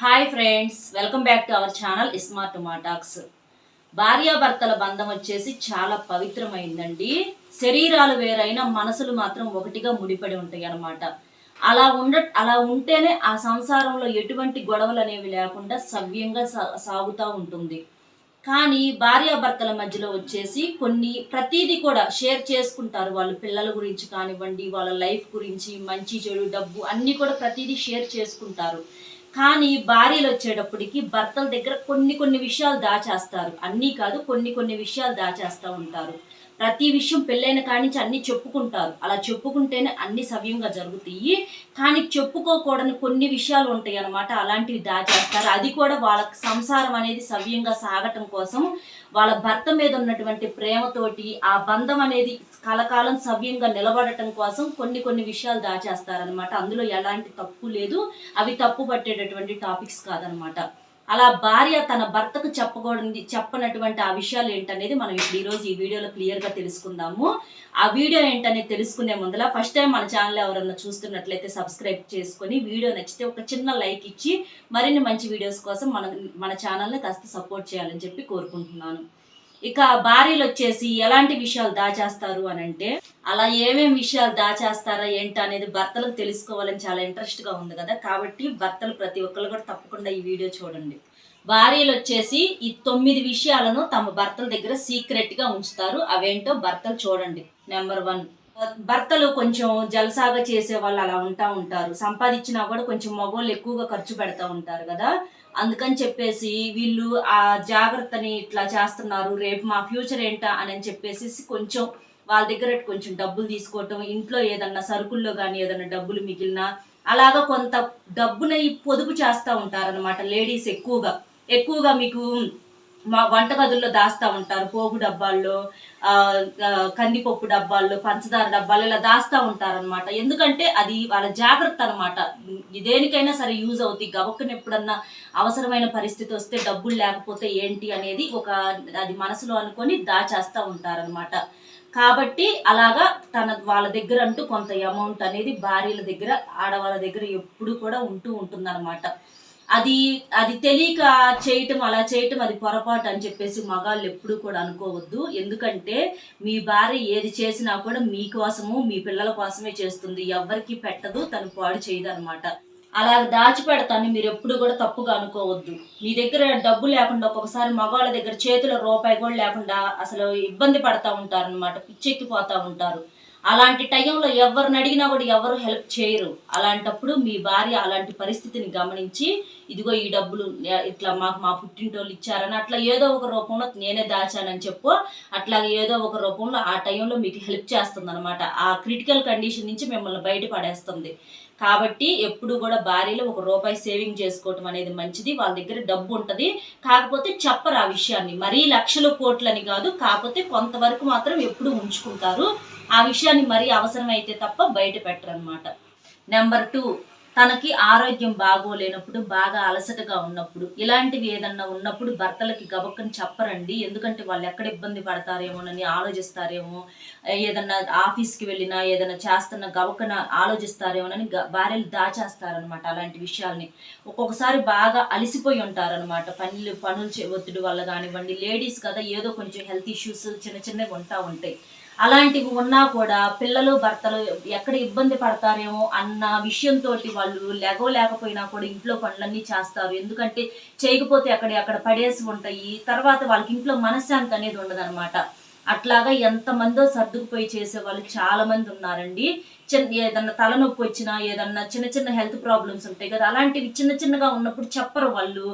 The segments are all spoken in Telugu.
Hi friends, welcome back to our channel smart talks. భార్యాభర్తల బంధం వచ్చేసి చాలా పవిత్రమైందండి. శరీరాలు వేరైనా మనసులు మాత్రం ఒకటిగా ముడిపడి ఉంటాయి అన్నమాట. అలా ఉంటేనే ఆ సంసారంలో ఎటువంటి గొడవలు అనేవి లేకుండా సవ్యంగా సాగుతూ ఉంటుంది. కానీ భార్యాభర్తల మధ్యలో వచ్చేసి ప్రతిదీ కూడా షేర్ చేసుకుంటారు. వాళ్ళు పిల్లల గురించి కానివ్వండి, వాళ్ళ లైఫ్ గురించి, మంచి చెడు, డబ్బు అన్నీ కూడా ప్రతిదీ షేర్ చేసుకుంటారు. కానీ భార్యలు వచ్చేటప్పటికి భర్తల దగ్గర కొన్ని విషయాలు దాచేస్తారు. అన్నీ కాదు, కొన్ని విషయాలు దాచేస్తూ ఉంటారు. ప్రతి విషయం పెళ్ళైన కానించి అన్ని చెప్పుకుంటారు. అలా చెప్పుకుంటేనే అన్ని సవ్యంగా జరుగుతాయి. కానీ చెప్పుకోకూడని కొన్ని విషయాలు ఉంటాయి అన్నమాట. అలాంటివి దాచేస్తారు. అది కూడా వాళ్ళ సంసారం అనేది సవ్యంగా సాగటం కోసం, వాళ్ళ భర్త మీద ఉన్నటువంటి ప్రేమతోటి ఆ బంధం అనేది కలకాలం సవ్యంగా నిలబడటం కోసం కొన్ని విషయాలు దాచేస్తారనమాట. అందులో ఎలాంటి తప్పు లేదు. అవి తప్పు పట్టేటటువంటి టాపిక్స్ కాదనమాట. అలా భార్య తన భర్తకు చెప్పనటువంటి ఆ విషయాలు ఏంటనేది మనం ఇప్పుడు ఈరోజు ఈ వీడియోలో క్లియర్గా తెలుసుకుందాము. ఆ వీడియో ఏంటనేది తెలుసుకునే ముందర ఫస్ట్ టైం మన ఛానల్ ఎవరన్నా చూస్తున్నట్లయితే సబ్స్క్రైబ్ చేసుకొని, వీడియో నచ్చితే ఒక చిన్న లైక్ ఇచ్చి మరిన్ని మంచి వీడియోస్ కోసం మన ఛానల్ని కాస్త సపోర్ట్ చేయాలని చెప్పి కోరుకుంటున్నాను. ఇక భార్యలు వచ్చేసి ఎలాంటి విషయాలు దాచేస్తారు అని అంటే, అలా ఏమేమి విషయాలు దాచేస్తారా ఏంటి అనేది భర్తలకు తెలుసుకోవాలని చాలా ఇంట్రెస్ట్గా ఉంది కదా. కాబట్టి భర్తలు ప్రతి ఒక్కరు కూడా తప్పకుండా ఈ వీడియో చూడండి. భార్యలు వచ్చేసి ఈ 9 విషయాలను తమ భర్తల దగ్గర సీక్రెట్గా ఉంచుతారు. అవేంటో భర్తలు చూడండి. నెంబర్ 1, భర్తలు కొంచెం జలసాగా చేసే వాళ్ళు అలా ఉంటారు. సంపాదించినా కూడా కొంచెం మగవాళ్ళు ఎక్కువగా ఖర్చు పెడతా ఉంటారు కదా. అందుకని చెప్పేసి వీళ్ళు ఆ జాగ్రత్తని ఇట్లా చేస్తున్నారు, రేపు మా ఫ్యూచర్ ఏంటా అని చెప్పేసి కొంచెం వాళ్ళ దగ్గర కొంచెం డబ్బులు తీసుకోవటం, ఇంట్లో ఏదన్నా సరుకుల్లో కానీ ఏదన్నా డబ్బులు మిగిలినా అలాగా కొంత డబ్బుని పొదుపు చేస్తూ ఉంటారనమాట. లేడీస్ ఎక్కువగా మీకు మా వంటగదుల్లో దాస్తూ ఉంటారు. పోగు డబ్బాల్లో, కందిపప్పు డబ్బాల్లో, పంచదార డబ్బాలు ఇలా దాస్తూ ఉంటారనమాట. ఎందుకంటే అది వాళ్ళ జాగ్రత్త అనమాట. దేనికైనా సరే యూజ్ అవుతాయి. గబక్కున ఎప్పుడన్నా అవసరమైన పరిస్థితి వస్తే డబ్బులు లేకపోతే ఏంటి అనేది అది మనసులో అనుకొని దాచేస్తూ ఉంటారనమాట. కాబట్టి అలాగా వాళ్ళ దగ్గర అంటూ కొంత అమౌంట్ అనేది భార్యల దగ్గర, ఆడవాళ్ళ దగ్గర ఎప్పుడు కూడా ఉంటుందన్నమాట. అది తెలియక అలా చేయటం అది పొరపాటు అని చెప్పేసి మగాళ్ళు ఎప్పుడు కూడా అనుకోవద్దు. ఎందుకంటే మీ భార్య ఏది చేసినా కూడా మీకోసము, మీ పిల్లల కోసమే చేస్తుంది. ఎవరికి పెట్టదు, తను పాడు చేయదు అనమాట. అలా దాచిపెడతాను మీరు ఎప్పుడు కూడా తప్పుగా అనుకోవద్దు. మీ దగ్గర డబ్బు లేకుండా ఒక్కొక్కసారి మగవాళ్ళ దగ్గర చేతిలో రూపాయి కూడా లేకుండా అసలు ఇబ్బంది పడతా ఉంటారనమాట. పిచ్చెక్కిపోతూ ఉంటారు. అలాంటి టైంలో ఎవరిని అడిగినా కూడా ఎవరు హెల్ప్ చేయరు. అలాంటప్పుడు మీ భార్య అలాంటి పరిస్థితిని గమనించి, ఇదిగో ఈ డబ్బులు ఇట్లా మా పుట్టింటోళ్ళు ఇచ్చారని అట్లా ఏదో ఒక రూపంలో నేనే దాచానని చెప్పు, అట్లాగే ఏదో ఒక రూపంలో ఆ టైంలో మీకు హెల్ప్ చేస్తుంది అనమాట. ఆ క్రిటికల్ కండిషన్ నుంచి మిమ్మల్ని బయటపడేస్తుంది. కాబట్టి ఎప్పుడు కూడా భార్యలు ₹1 సేవింగ్ చేసుకోవటం అనేది మంచిది. వాళ్ళ దగ్గర డబ్బు ఉంటుంది, కాకపోతే చెప్పరు ఆ విషయాన్ని. మరీ లక్షలు కోట్లని కాదు, కాకపోతే కొంతవరకు మాత్రం ఎప్పుడు ఉంచుకుంటారు. ఆ విషయాన్ని మరీ అవసరమైతే తప్ప బయట పెట్టరు అనమాట. నెంబర్ 2, తనకి ఆరోగ్యం బాగోలేనప్పుడు, బాగా అలసటగా ఉన్నప్పుడు, ఇలాంటివి ఏదన్నా ఉన్నప్పుడు భర్తలకి గబక్కని చెప్పరండి. ఎందుకంటే వాళ్ళు ఎక్కడ ఇబ్బంది పడతారేమోనని ఆలోచిస్తారేమో, ఏదన్నా ఆఫీస్కి వెళ్ళినా ఏదైనా చేస్తున్నా గబక్కన ఆలోచిస్తారేమోనని భార్యలు దాచేస్తారనమాట అలాంటి విషయాల్ని. ఒక్కొక్కసారి బాగా అలిసిపోయి ఉంటారనమాట. పనులు ఒత్తిడి వల్ల కానివ్వండి, లేడీస్ కదా, ఏదో కొంచెం హెల్త్ ఇష్యూస్ చిన్నవి ఉంటాయి. అలాంటివి ఉన్నా కూడా పిల్లలు, భర్తలు ఎక్కడ ఇబ్బంది పడతారేమో అన్న విషయంతో వాళ్ళు లేకపోయినా కూడా ఇంట్లో పనులన్నీ చేస్తారు. ఎందుకంటే చేయకపోతే అక్కడ పడేసి ఉంటాయి. తర్వాత వాళ్ళకి ఇంట్లో మనశ్శాంతి అనేది ఉండదన్నమాట. అట్లాగా ఎంతమందో సర్దుకుపోయి చేసే వాళ్ళు చాలా మంది ఉన్నారండి. ఏదన్నా తలనొప్పి వచ్చినా, ఏదన్నా చిన్న హెల్త్ ప్రాబ్లమ్స్ ఉంటాయి కదా, అలాంటివి చిన్నగా ఉన్నప్పుడు చెప్పరు వాళ్ళు.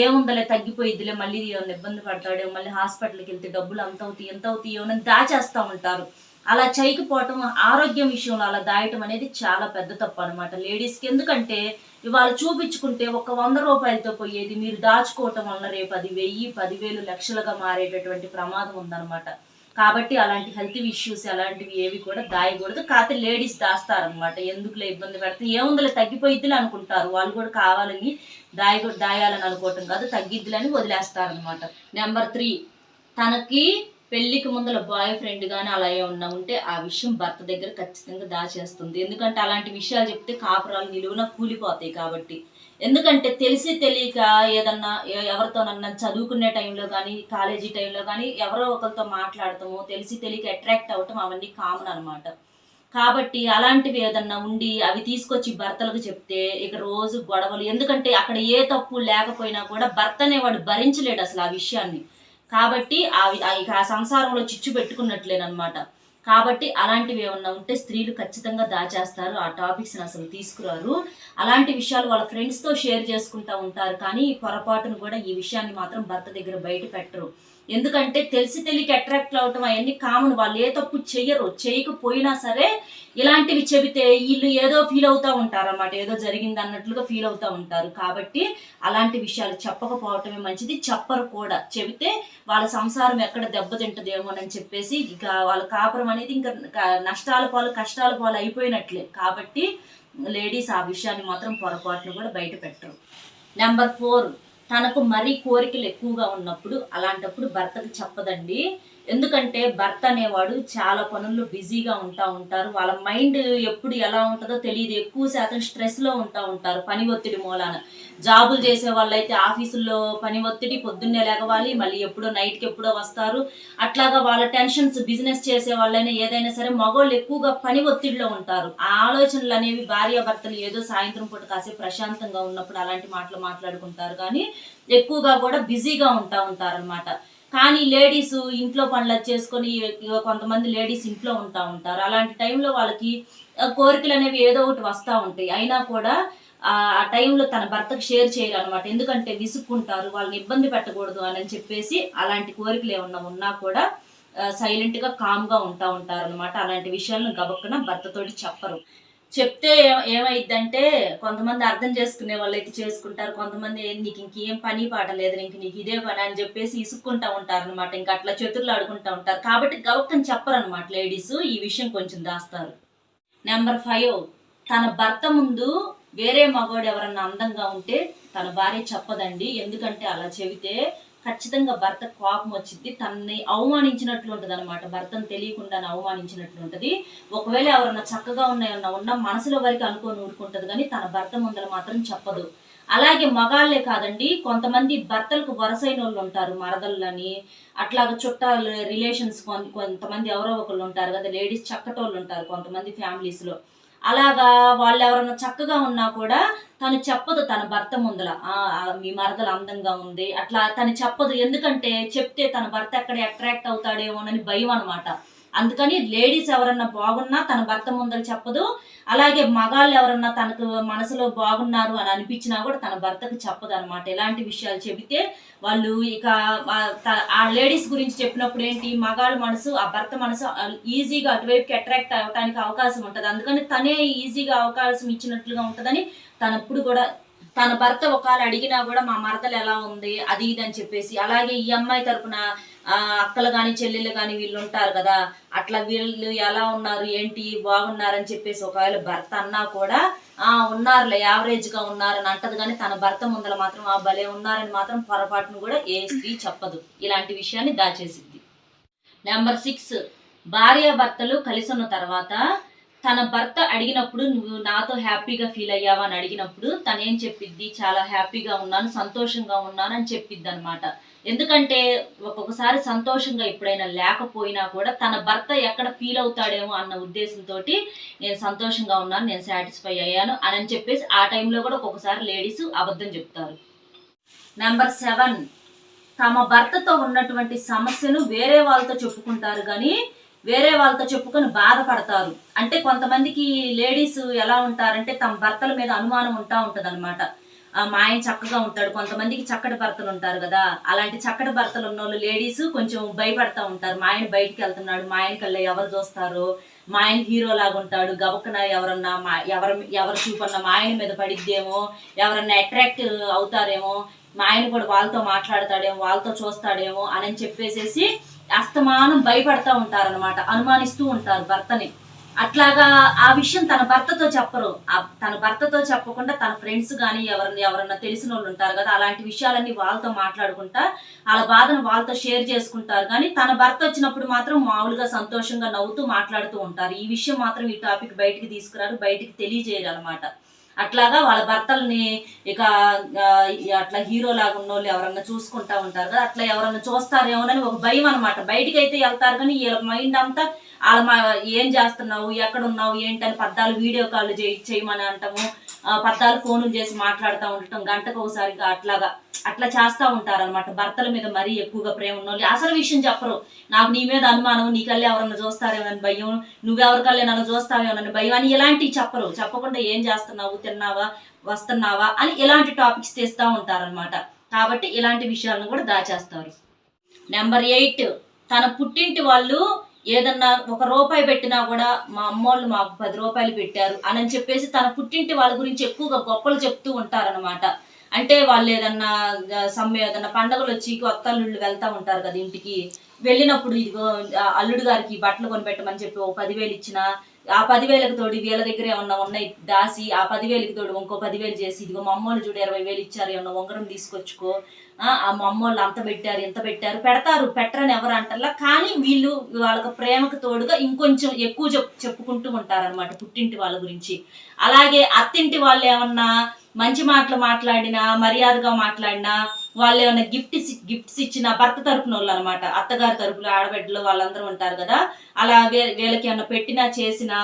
ఏముందలే తగ్గిపోయిద్దిలే, మళ్ళీ ఇబ్బంది పడతాడేమో, మళ్ళీ హాస్పిటల్కి వెళ్తే డబ్బులు ఎంత అవుతాయో అని దాచేస్తూ ఉంటారు. అలా చేయకపోవటం, ఆరోగ్యం విషయంలో అలా దాయటం అనేది చాలా పెద్ద తప్పు అనమాట లేడీస్కి. ఎందుకంటే ఇవాళ చూపించుకుంటే ఒక ₹100తో పోయేది మీరు దాచుకోవటం వల్ల రేపు అది 1000, 10,000, లక్షలుగా మారేటటువంటి ప్రమాదం ఉందన్నమాట. కాబట్టి అలాంటి హెల్త్ ఇష్యూస్ అలాంటివి ఏవి కూడా దాయకూడదు. కాకపోతే లేడీస్ దాస్తారనమాట. ఎందుకులే ఇబ్బంది పెడితే, ఏముందులే తగ్గిపోయిద్దిలే అనుకుంటారు. వాళ్ళు కూడా కావాలని దాయాలని అనుకోవటం కాదు, తగ్గిద్దిలని వదిలేస్తారనమాట. నెంబర్ 3, తనకి పెళ్లికి ముందర బాయ్ ఫ్రెండ్ కానీ అలా ఏమన్నా ఉంటే ఆ విషయం భర్త దగ్గర ఖచ్చితంగా దాచేస్తుంది. ఎందుకంటే అలాంటి విషయాలు చెప్తే కాపురాలు నిలువున కూలిపోతాయి. కాబట్టి ఎందుకంటే తెలిసి తెలియక ఏదన్నా ఎవరితోనన్నా చదువుకునే టైంలో కానీ కాలేజీ టైంలో కానీ ఎవరో ఒకరితో మాట్లాడటము తెలిసి తెలియక అట్రాక్ట్ అవ్వటం అవన్నీ కామన్ అనమాట. కాబట్టి అలాంటివి ఏదన్నా ఉండి అవి తీసుకొచ్చి భర్తలకు చెప్తే ఇక రోజు గొడవలు. ఎందుకంటే అక్కడ ఏ తప్పు లేకపోయినా కూడా భర్త అనేవాడు భరించలేడు అసలు ఆ విషయాన్ని. కాబట్టి ఇక ఆ సంసారంలో చిచ్చు పెట్టుకున్నట్లేనమాట. కాబట్టి అలాంటివి ఏమన్నా ఉంటే స్త్రీలు ఖచ్చితంగా దాచేస్తారు. ఆ టాపిక్స్ని అసలు తీసుకురారు. అలాంటి విషయాలు వాళ్ళ ఫ్రెండ్స్తో షేర్ చేసుకుంటూ ఉంటారు. కానీ పొరపాటును కూడా ఈ విషయాన్ని మాత్రం భర్త దగ్గర బయట పెట్టరు. ఎందుకంటే తెలిసి తెలియక అట్రాక్ట్ అవటం అవన్నీ కామన్. వాళ్ళు ఏ తప్పు చెయ్యరు. చేయకపోయినా సరే ఇలాంటివి చెబితే వీళ్ళు ఏదో ఫీల్ అవుతూ ఉంటారు అన్నమాట. ఏదో జరిగింది అన్నట్లుగా ఫీల్ అవుతూ ఉంటారు. కాబట్టి అలాంటి విషయాలు చెప్పకపోవటమే మంచిది. చెప్పరు కూడా. చెబితే వాళ్ళ సంసారం ఎక్కడ దెబ్బతింటదేమోనని చెప్పేసి ఇక వాళ్ళ కాపురం అనేది ఇంకా నష్టాల పాలు కష్టాల పాలు అయిపోయినట్లే. కాబట్టి లేడీస్ ఆ విషయాన్ని మాత్రం పొరపాటును కూడా బయట పెట్టరు. నెంబర్ 4, తనకు మరీ కోరికలు ఎక్కువగా ఉన్నప్పుడు అలాంటప్పుడు భర్తకు చెప్పదండి. ఎందుకంటే భర్త అనేవాడు చాలా పనుల్లో బిజీగా ఉంటారు. వాళ్ళ మైండ్ ఎప్పుడు ఎలా ఉంటుందో తెలియదు. ఎక్కువ శాతం స్ట్రెస్లో ఉంటారు పని ఒత్తిడి మూలాన. జాబులు చేసే వాళ్ళైతే ఆఫీసుల్లో పని ఒత్తిడి, పొద్దున్నే లేగవాలి, మళ్ళీ ఎప్పుడో నైట్కి ఎప్పుడో వస్తారు. అట్లాగా వాళ్ళ టెన్షన్స్. బిజినెస్ చేసే వాళ్ళైనా ఏదైనా సరే మగవాళ్ళు ఎక్కువగా పని ఒత్తిడిలో ఉంటారు. ఆ ఆలోచనలు అనేవి భార్యాభర్తలు ఏదో సాయంత్రం పూట కాసేపు ప్రశాంతంగా ఉన్నప్పుడు అలాంటి మాటలు మాట్లాడుకుంటారు. కానీ ఎక్కువగా కూడా బిజీగా ఉంటారనమాట. కానీ లేడీస్ ఇంట్లో పనులు చేసుకొని కొంతమంది లేడీస్ ఇంట్లో ఉంటారు. అలాంటి టైంలో వాళ్ళకి కోరికలు అనేవి ఏదో ఒకటి వస్తూ ఉంటాయి. అయినా కూడా ఆ టైంలో తన భర్తకు షేర్ చేయరు అనమాట. ఎందుకంటే విసుక్కుంటారు, వాళ్ళని ఇబ్బంది పెట్టకూడదు అని చెప్పేసి అలాంటి కోరికలు ఏమన్నా ఉన్నా కూడా సైలెంట్గా కామ్గా ఉంటారు అనమాట. అలాంటి విషయాలను గబక్కున భర్తతోటి చెప్పరు. చెప్తే ఏమైద్దంటే కొంతమంది అర్థం చేసుకునే వాళ్ళు అయితే చేసుకుంటారు. కొంతమంది నీకు ఇంకేం పని పాట లేదు, నీకు ఇదే పని అని చెప్పేసి ఇసుక్కుంటా ఉంటారు అనమాట. ఇంకా అట్లా చేతుల్లో ఆడుకుంటా ఉంటారు. కాబట్టి గబక్కని చెప్పరు అనమాట లేడీస్. ఈ విషయం కొంచెం దాస్తారు. నెంబర్ 5, తన భర్త ముందు వేరే మగవాడు ఎవరన్నా అందంగా ఉంటే తన భార్య చెప్పదండి. ఎందుకంటే అలా చెబితే ఖచ్చితంగా భర్త కోపం వచ్చింది. తనని అవమానించినట్లు ఉంటుంది అనమాట. భర్తను తెలియకుండానే అవమానించినట్లు ఉంటుంది. ఒకవేళ ఎవరన్నా చక్కగా ఉన్నా మనసులో వరకు అనుకొని ఊరుకుంటుంది. కానీ తన భర్త ముందర మాత్రం చెప్పదు. అలాగే మగాళ్లే కాదండి, కొంతమంది భర్తలకు వరసైన వాళ్ళు ఉంటారు, మరదళ్ళని. అట్లాగా చుట్టాలు రిలేషన్స్ కొంతమంది ఎవరో ఒకళ్ళు ఉంటారు కదా, లేడీస్ చక్కటోళ్ళు ఉంటారు కొంతమంది ఫ్యామిలీస్లో. అలాగా వాళ్ళు ఎవరన్నా చక్కగా ఉన్నా కూడా తను చెప్పదు తన భర్త ముందల మీ మరదలు అందంగా ఉంది అట్లా తను చెప్పదు. ఎందుకంటే చెప్తే తన భర్త ఎక్కడ అట్రాక్ట్ అవుతాడేమోనని భయం అనమాట. అందుకని లేడీస్ ఎవరన్నా బాగున్నా తన భర్త ముందర చెప్పదు. అలాగే మగాళ్ళు ఎవరన్నా తనకు మనసులో బాగున్నారు అని అనిపించినా కూడా తన భర్తకు చెప్పదు అనమాట. ఎలాంటి విషయాలు చెబితే వాళ్ళు ఇక ఆ లేడీస్ గురించి చెప్పినప్పుడు ఏంటి, మగాళ్ళ మనసు ఆ భర్త మనసు ఈజీగా అటువైపుకి అట్రాక్ట్ అవ్వడానికి అవకాశం ఉంటుంది. అందుకని తనే ఈజీగా అవకాశం ఇచ్చినట్లుగా ఉంటుందని తనప్పుడు కూడా తన భర్త ఒకవేళ అడిగినా కూడా మా మరదలు ఎలా ఉంది అది ఇది అని చెప్పేసి. అలాగే ఈ అమ్మాయి తరపున అక్కలు కానీ చెల్లెళ్ళు కానీ వీళ్ళు ఉంటారు కదా, అట్లా వీళ్ళు ఎలా ఉన్నారు ఏంటి బాగున్నారని చెప్పేసి ఒకవేళ భర్త అన్నా కూడా ఉన్నారులే యావరేజ్గా ఉన్నారని అంటది. కానీ తన భర్త ముందర మాత్రం భలే ఉన్నారని మాత్రం పొరపాటును కూడా ఏ స్త్రీ చెప్పదు. ఇలాంటి విషయాన్ని దాచేసిద్ది. నెంబర్ 6, భార్యాభర్తలు కలిసి ఉన్న తర్వాత తన భర్త అడిగినప్పుడు నువ్వు నాతో హ్యాపీగా ఫీల్ అయ్యావా అని అడిగినప్పుడు తనేం చెప్పిద్ది, చాలా హ్యాపీగా ఉన్నాను, సంతోషంగా ఉన్నాను అని చెప్పిద్ది అనమాట. ఎందుకంటే ఒక్కొక్కసారి సంతోషంగా ఎప్పుడైనా లేకపోయినా కూడా తన భర్త ఎక్కడ ఫీల్ అవుతాడేమో అన్న ఉద్దేశంతో నేను సంతోషంగా ఉన్నాను, నేను సాటిస్ఫై అయ్యాను అని చెప్పేసి ఆ టైంలో కూడా ఒక్కొక్కసారి లేడీస్ అబద్ధం చెప్తారు. నెంబర్ 7, తమ భర్తతో ఉన్నటువంటి సమస్యను వేరే వాళ్ళతో చెప్పుకుంటారు కానీ వేరే వాళ్ళతో చెప్పుకొని బాధపడతారు. అంటే కొంతమందికి లేడీస్ ఎలా ఉంటారంటే తమ భర్తల మీద అనుమానం ఉంటుంది అనమాట. మా ఆయన చక్కగా ఉంటాడు, కొంతమందికి చక్కటి భర్తలు ఉంటారు కదా, అలాంటి చక్కటి భర్తలు ఉన్న వాళ్ళు లేడీస్ కొంచెం భయపడతా ఉంటారు. మా ఆయన బయటికి వెళ్తున్నాడు, మా ఆయన కల్లా ఎవరు చూస్తారు, మా ఆయన హీరో లాగా ఉంటాడు, గబక్కన ఎవరన్నా ఎవరు చూపన్నా మా ఆయన మీద పడిద్దేమో, ఎవరన్నా అట్రాక్ట్ అవుతారేమో, మా ఆయన కూడా వాళ్ళతో మాట్లాడతాడేమో, వాళ్ళతో చూస్తాడేమో అని చెప్పేసేసి అస్తమానం భయపడతా ఉంటారనమాట. అనుమానిస్తూ ఉంటారు భర్తని. అట్లాగా ఆ విషయం తన భర్తతో చెప్పరు. తన భర్తతో చెప్పకుండా తన ఫ్రెండ్స్ కానీ ఎవరన్నా తెలిసిన వాళ్ళు ఉంటారు కదా, అలాంటి విషయాలన్నీ వాళ్ళతో మాట్లాడుకుంటా వాళ్ళ బాధను వాళ్ళతో షేర్ చేసుకుంటారు. కానీ తన భర్త వచ్చినప్పుడు మాత్రం మామూలుగా సంతోషంగా నవ్వుతూ మాట్లాడుతూ ఉంటారు. ఈ విషయం మాత్రం ఈ టాపిక్ బయటికి తీసుకురారు, బయటికి తెలియజేయరు అనమాట. అట్లాగా వాళ్ళ భర్తల్ని ఇక అట్లా హీరో లాగా ఉన్న వాళ్ళు ఎవరన్నా చూసుకుంటా ఉంటారు కదా, అట్లా ఎవరన్నా చూస్తారేమోనని ఒక భయం అనమాట. బయటికి అయితే వెళ్తారు కానీ వీళ్ళ మైండ్ అంతా ఏం చేస్తున్నావు, ఎక్కడున్నావు ఏంటని పద్దాలు వీడియో కాల్ చేయమని అంటాము, పద్దాలు ఫోన్లు చేసి మాట్లాడుతూ ఉండటం, గంటకు ఒకసారిగా అట్లా చేస్తూ ఉంటారనమాట. భర్తల మీద మరీ ఎక్కువగా ప్రేమ ఉన్న వాళ్ళు అసలు విషయం చెప్పరు. నాకు నీ మీద అనుమానం, నీ కళ్ళే ఎవరన్నా చూస్తారేమోనని భయం, నువ్వెవరికల్లే నన్ను చూస్తావేమోనని భయం అని ఇలాంటివి చెప్పరు. చెప్పకుండా ఏం చేస్తున్నావు, తిన్నావా, వస్తున్నావా అని ఇలాంటి టాపిక్స్ తీస్తూ ఉంటారనమాట. కాబట్టి ఇలాంటి విషయాలను కూడా దాచేస్తారు. నెంబర్ 8, తన పుట్టింటి వాళ్ళు ఏదన్నా ₹1 పెట్టినా కూడా మా అమ్మోళ్ళు మాకు ₹10 పెట్టారు అని చెప్పేసి తన పుట్టింటి వాళ్ళ గురించి ఎక్కువగా గొప్పలు చెప్తూ ఉంటారనమాట. అంటే వాళ్ళు ఏదన్నా ఏదన్నా పండగలు వచ్చి కొత్త అల్లుళ్ళు వెళ్తా ఉంటారు కదా ఇంటికి, వెళ్ళినప్పుడు ఇదిగో అల్లుడు గారికి బట్టలు కొనిపెట్టమని చెప్పి 10,000 ఇచ్చినా, ఆ 10,000కి తోడు వీళ్ళ దగ్గర ఏమన్నా ఉన్నాయి దాసి ఆ 10,000కి తోడు ఇంకో 10,000 చేసి, ఇదిగో మా అమ్మోళ్ళు చూడు 20,000 ఇచ్చారు, ఏమన్నా ఉంగరం తీసుకొచ్చుకో, ఆ మా అమ్మోళ్ళు అంత పెట్టారు ఇంత పెట్టారు, పెడతారు, పెట్టరని ఎవరు అంటారా. కానీ వీళ్ళు వాళ్ళకి ప్రేమకు తోడుగా ఇంకొంచెం ఎక్కువ చెప్పుకుంటూ ఉంటారనమాట పుట్టింటి వాళ్ళ గురించి. అలాగే అత్తింటి వాళ్ళు ఏమన్నా మంచి మాటలు మాట్లాడినా, మర్యాదగా మాట్లాడినా, వాళ్ళు ఏమైనా గిఫ్ట్స్ ఇచ్చిన భర్త తరపున వాళ్ళు అనమాట, అత్తగారి తరపులు ఆడబిడ్డలు వాళ్ళందరూ ఉంటారు కదా, అలా వీళ్ళకి ఏమన్నా పెట్టినా చేసినా,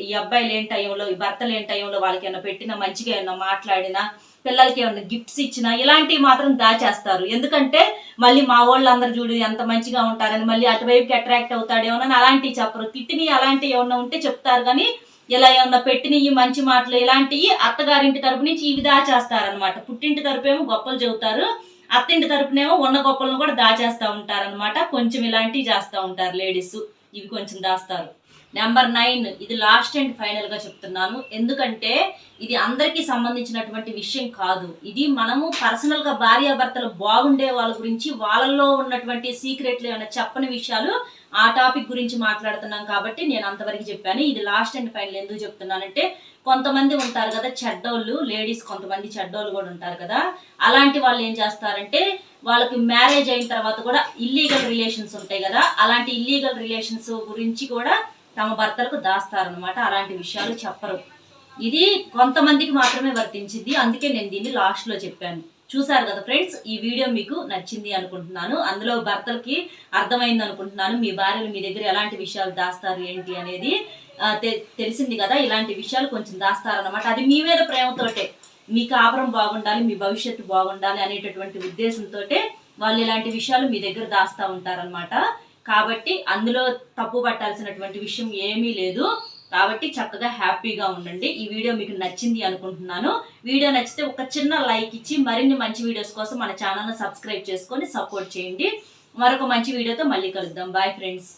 ఈ అబ్బాయిలు ఏం టైంలో, ఈ భర్తలు ఏం టైంలో వాళ్ళకి ఏమన్నా పెట్టినా, మంచిగా ఏమన్నా మాట్లాడినా, పిల్లలకి ఏమన్నా గిఫ్ట్స్ ఇచ్చినా ఇలాంటివి మాత్రం దాచేస్తారు. ఎందుకంటే మళ్ళీ మా వాళ్ళందరూ చూడు ఎంత మంచిగా ఉంటారని మళ్ళీ అటువైపుకి అట్రాక్ట్ అవుతాడేమో అని అలాంటివి చెప్పరు. తిట్టిని అలాంటివి ఏమన్నా ఉంటే చెప్తారు కానీ ఇలా ఏమన్నా పెట్టినవి మంచి మాటలు ఇలాంటివి అత్తగారింటి తరపు నుంచి ఇవి దాచేస్తారనమాట. పుట్టింటి తరపు ఏమో గొప్పలు చెబుతారు, అత్తింటి తరపునేమో ఉన్న గొప్పలను కూడా దాచేస్తూ ఉంటారనమాట. కొంచెం ఇలాంటివి చేస్తూ ఉంటారు లేడీస్, ఇవి కొంచెం దాస్తారు. నెంబర్ 9, ఇది లాస్ట్ అండ్ ఫైనల్ గా చెప్తున్నాను. ఎందుకంటే ఇది అందరికీ సంబంధించినటువంటి విషయం కాదు. ఇది మనము పర్సనల్ గా భార్యాభర్తలు బాగుండే వాళ్ళ గురించి, వాళ్ళల్లో ఉన్నటువంటి సీక్రెట్లు ఏమైనా చెప్పని విషయాలు ఆ టాపిక్ గురించి మాట్లాడుతున్నాం కాబట్టి నేను అంతవరకు చెప్పాను. ఇది లాస్ట్ అండ్ ఫైనల్ ఎందుకు చెప్తున్నానంటే, కొంతమంది ఉంటారు కదా చెడ్డోళ్ళు, లేడీస్ కొంతమంది చెడ్డోళ్ళు కూడా ఉంటారు కదా, అలాంటి వాళ్ళు ఏం చేస్తారంటే వాళ్ళకి మ్యారేజ్ అయిన తర్వాత కూడా ఇల్లీగల్ రిలేషన్స్ ఉంటాయి కదా, అలాంటి ఇల్లీగల్ రిలేషన్స్ గురించి కూడా తమ భర్తలకు దాస్తారనమాట. అలాంటి విషయాలు చెప్పరు. ఇది కొంతమందికి మాత్రమే వర్తించింది, అందుకే నేను దీన్ని లాస్ట్ లో చెప్పాను. చూసారు కదా ఫ్రెండ్స్, ఈ వీడియో మీకు నచ్చింది అనుకుంటున్నాను. అందులో భర్తలకి అర్థమైంది అనుకుంటున్నాను. మీ భార్యలు మీ దగ్గర ఎలాంటి విషయాలు దాస్తారు ఏంటి అనేది తెలిసింది కదా. ఇలాంటి విషయాలు కొంచెం దాస్తారనమాట. అది మీ మీద ప్రేమతోటే, మీ కాపురం బాగుండాలి, మీ భవిష్యత్తు బాగుండాలి అనేటటువంటి ఉద్దేశంతో వాళ్ళు ఇలాంటి విషయాలు మీ దగ్గర దాస్తూ ఉంటారనమాట. కాబట్టి అందులో తప్పు పట్టాల్సినటువంటి విషయం ఏమీ లేదు. కాబట్టి చక్కగా హ్యాపీగా ఉండండి. ఈ వీడియో మీకు నచ్చింది అనుకుంటున్నాను. వీడియో నచ్చితే ఒక చిన్న లైక్ ఇచ్చి మరిన్ని మంచి వీడియోస్ కోసం మన ఛానల్ని సబ్స్క్రైబ్ చేసుకొని సపోర్ట్ చేయండి. మరొక మంచి వీడియోతో మళ్ళీ కలుద్దాం. Bye friends.